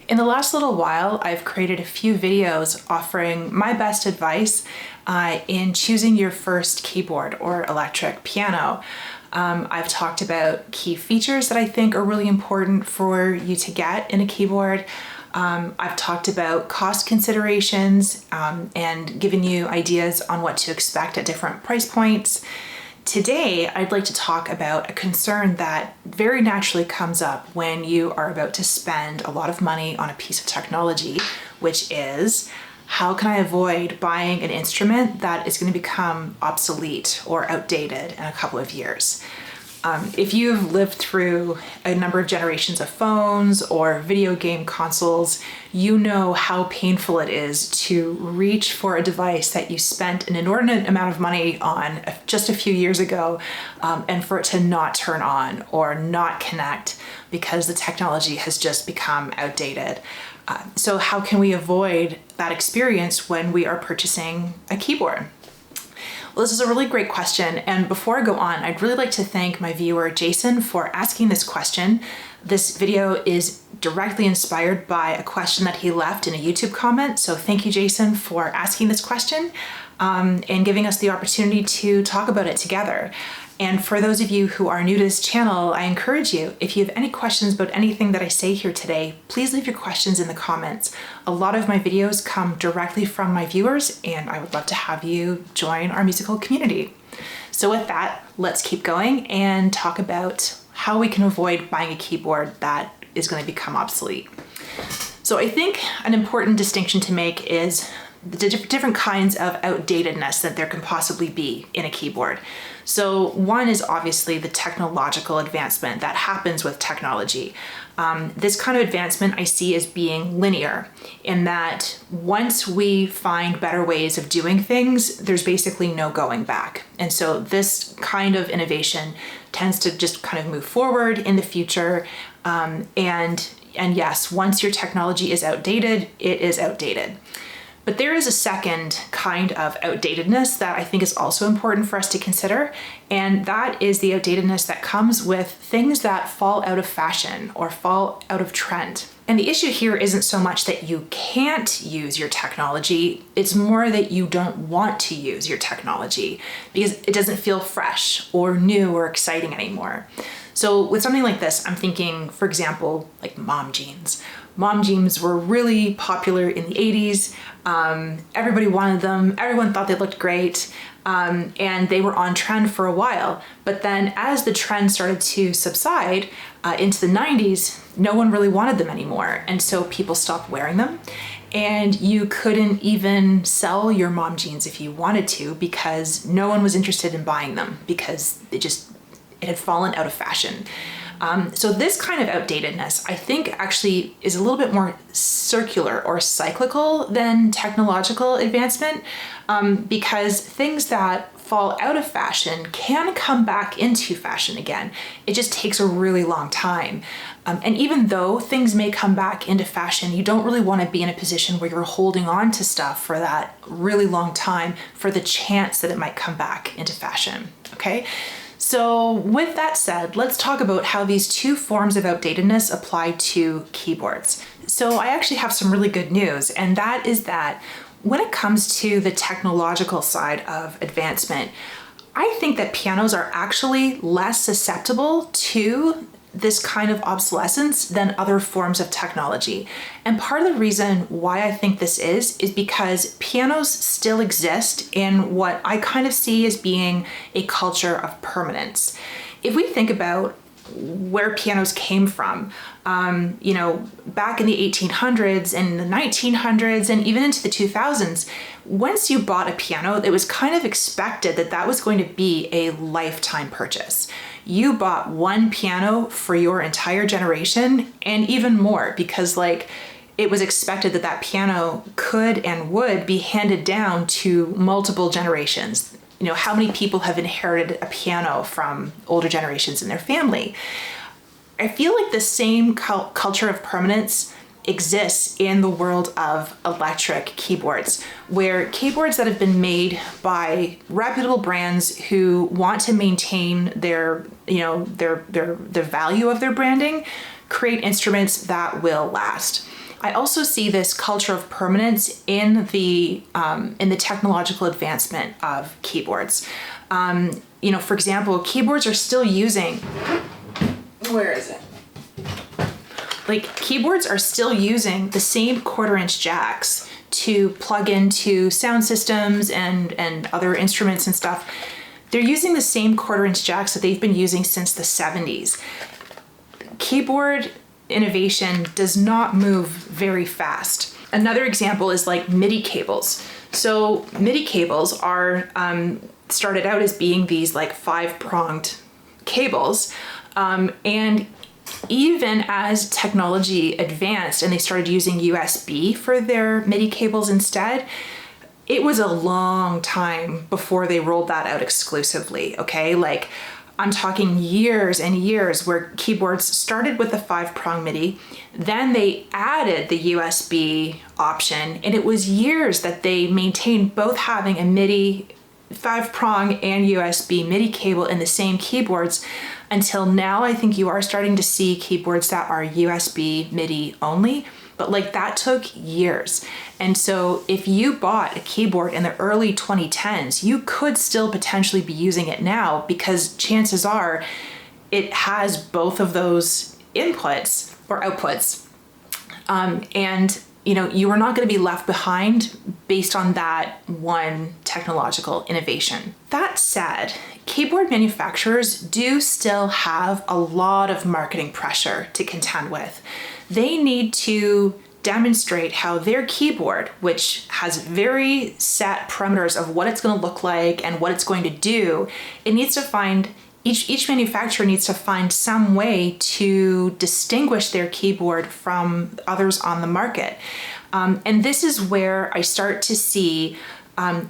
In the last little while, I've created a few videos offering my best advice in choosing your first keyboard or electric piano. I've talked about key features that I think are really important for you to get in a keyboard. I've talked about cost considerations and given you ideas on what to expect at different price points. Today, I'd like to talk about a concern that very naturally comes up when you are about to spend a lot of money on a piece of technology, which is, how can I avoid buying an instrument that is going to become obsolete or outdated in a couple of years? If you've lived through a number of generations of phones or video game consoles, you know how painful it is to reach for a device that you spent an inordinate amount of money on just a few years ago, and for it to not turn on or not connect because the technology has just become outdated. So how can we avoid that experience when we are purchasing a keyboard? Well, this is a really great question, and before I go on, I'd really like to thank my viewer Jason for asking this question. This video is directly inspired by a question that he left in a YouTube comment, so thank you, Jason, for asking this question and giving us the opportunity to talk about it together. And for those of you who are new to this channel, I encourage you, if you have any questions about anything that I say here today, please leave your questions in the comments. A lot of my videos come directly from my viewers, and I would love to have you join our musical community. So with that, let's keep going and talk about how we can avoid buying a keyboard that is going to become obsolete. So I think an important distinction to make is the different kinds of outdatedness that there can possibly be in a keyboard. So one is obviously the technological advancement that happens with technology. This kind of advancement I see as being linear, in that once we find better ways of doing things, there's basically no going back. And so this kind of innovation tends to just kind of move forward in the future. And yes, once your technology is outdated, it is outdated. But there is a second kind of outdatedness that I think is also important for us to consider, and that is the outdatedness that comes with things that fall out of fashion or fall out of trend. And the issue here isn't so much that you can't use your technology, it's more that you don't want to use your technology because it doesn't feel fresh or new or exciting anymore. So with something like this, I'm thinking, for example, like mom jeans. Mom jeans were really popular in the 80s. Everybody wanted them. Everyone thought they looked great. And they were on trend for a while. But then as the trend started to subside into the 90s, no one really wanted them anymore. And so people stopped wearing them. And you couldn't even sell your mom jeans if you wanted to because no one was interested in buying them because it had fallen out of fashion. So this kind of outdatedness, I think, actually is a little bit more circular or cyclical than technological advancement, because things that fall out of fashion can come back into fashion again. It just takes a really long time. And even though things may come back into fashion, you don't really want to be in a position where you're holding on to stuff for that really long time for the chance that it might come back into fashion, okay? So with that said, let's talk about how these two forms of outdatedness apply to keyboards. So I actually have some really good news, and that is that when it comes to the technological side of advancement, I think that pianos are actually less susceptible to this kind of obsolescence than other forms of technology. And part of the reason why I think this is because pianos still exist in what I kind of see as being a culture of permanence. If we think about where pianos came from, back in the 1800s and the 1900s and even into the 2000s, once you bought a piano, it was kind of expected that that was going to be a lifetime purchase. You bought one piano for your entire generation and even more because it was expected that that piano could and would be handed down to multiple generations. How many people have inherited a piano from older generations in their family? I feel like the same culture of permanence exists in the world of electric keyboards, where keyboards that have been made by reputable brands who want to maintain the value of their branding create instruments that will last. I also see this culture of permanence in the technological advancement of keyboards. For example, keyboards are still using, where is it? Like, keyboards are still using the same 1/4-inch jacks to plug into sound systems and other instruments and stuff. They're using the same 1/4-inch jacks that they've been using since the 70s. Keyboard innovation does not move very fast. Another example is like MIDI cables. So MIDI cables are started out as being these like 5-pronged cables, and even as technology advanced and they started using USB for their MIDI cables instead, it was a long time before they rolled that out exclusively, okay? Like, I'm talking years and years where keyboards started with the 5-prong MIDI, then they added the USB option, and it was years that they maintained both having a MIDI 5-prong and USB MIDI cable in the same keyboards, until now I think you are starting to see keyboards that are USB MIDI only, but like that took years. And so if you bought a keyboard in the early 2010s, you could still potentially be using it now, because chances are it has both of those inputs or outputs. And you are not going to be left behind based on that one technological innovation. That said, keyboard manufacturers do still have a lot of marketing pressure to contend with. They need to demonstrate how their keyboard, which has very set parameters of what it's going to look like and what it's going to do, it needs to find each manufacturer needs to find some way to distinguish their keyboard from others on the market. And this is where I start to see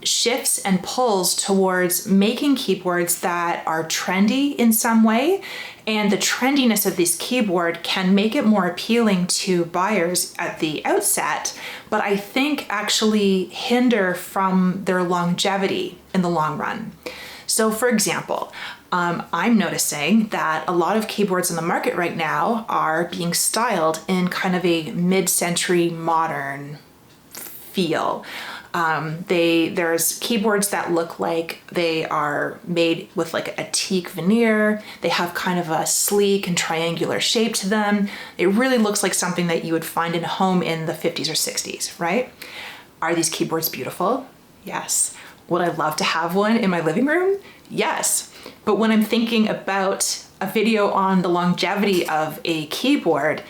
shifts and pulls towards making keyboards that are trendy in some way. And the trendiness of this keyboard can make it more appealing to buyers at the outset, but I think actually hinder from their longevity in the long run. So for example, I'm noticing that a lot of keyboards in the market right now are being styled in kind of a mid-century modern feel. There's keyboards that look like they are made with like a teak veneer. They have kind of a sleek and triangular shape to them. It really looks like something that you would find in a home in the 50s or 60s, right? Are these keyboards beautiful? Yes. Would I love to have one in my living room? Yes. But when I'm thinking about a video on the longevity of a keyboard,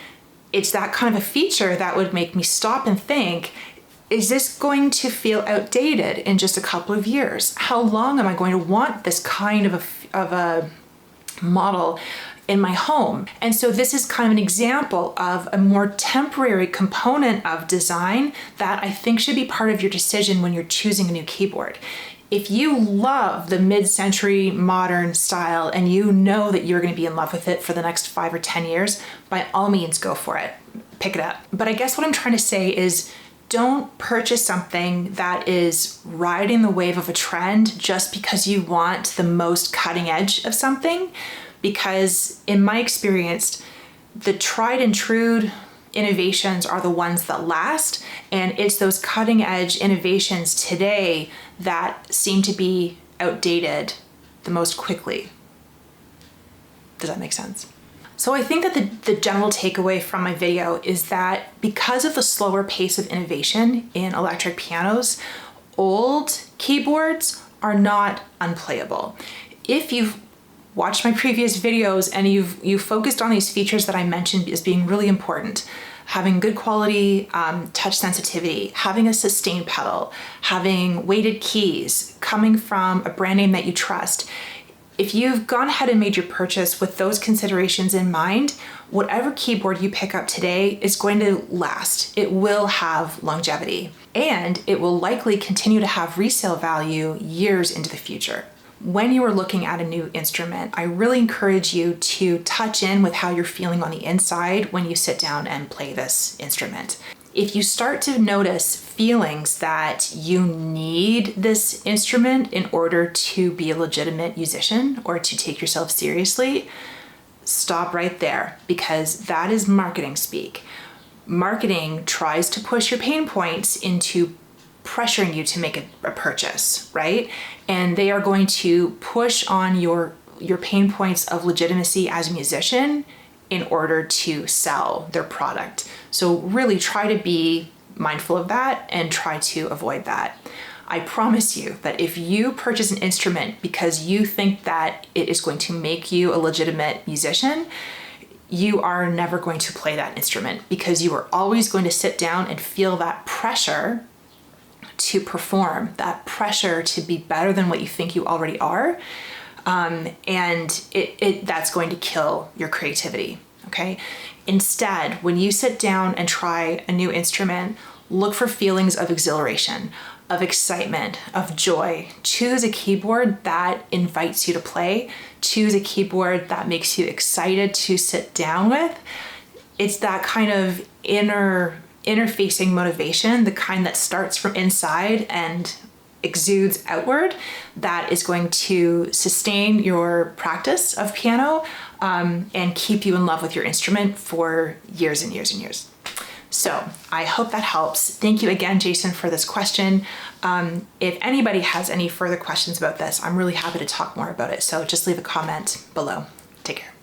it's that kind of a feature that would make me stop and think, is this going to feel outdated in just a couple of years? How long am I going to want this kind of a model in my home? And so this is kind of an example of a more temporary component of design that I think should be part of your decision when you're choosing a new keyboard. If you love the mid-century modern style and you know that you're going to be in love with it for the next 5 or 10 years, by all means go for it. Pick it up. But I guess what I'm trying to say is, don't purchase something that is riding the wave of a trend just because you want the most cutting edge of something. Because in my experience, the tried and true innovations are the ones that last, and it's those cutting edge innovations today that seem to be outdated the most quickly. Does that make sense? So I think that the general takeaway from my video is that because of the slower pace of innovation in electric pianos, old keyboards are not unplayable. If you've watched my previous videos and you've focused on these features that I mentioned as being really important, having good quality touch sensitivity, having a sustain pedal, having weighted keys, coming from a brand name that you trust, if you've gone ahead and made your purchase with those considerations in mind, whatever keyboard you pick up today is going to last. It will have longevity, and it will likely continue to have resale value years into the future. When you are looking at a new instrument, I really encourage you to touch in with how you're feeling on the inside when you sit down and play this instrument. If you start to notice feelings that you need this instrument in order to be a legitimate musician or to take yourself seriously, stop right there, because that is marketing speak. marketing tries to push your pain points into pressuring you to make a purchase, right? And they are going to push on your pain points of legitimacy as a musician in order to sell their product. So really try to be mindful of that and try to avoid that. I promise you that if you purchase an instrument because you think that it is going to make you a legitimate musician, you are never going to play that instrument, because you are always going to sit down and feel that pressure to perform, that pressure to be better than what you think you already are. And that's going to kill your creativity, okay? Instead, when you sit down and try a new instrument, look for feelings of exhilaration, of excitement, of joy. Choose a keyboard that invites you to play. Choose a keyboard that makes you excited to sit down with. It's that kind of interfacing motivation, the kind that starts from inside and exudes outward, that is going to sustain your practice of piano and keep you in love with your instrument for years and years and years. So I hope that helps. Thank you again, Jason, for this question. If anybody has any further questions about this, I'm really happy to talk more about it. So just leave a comment below. Take care.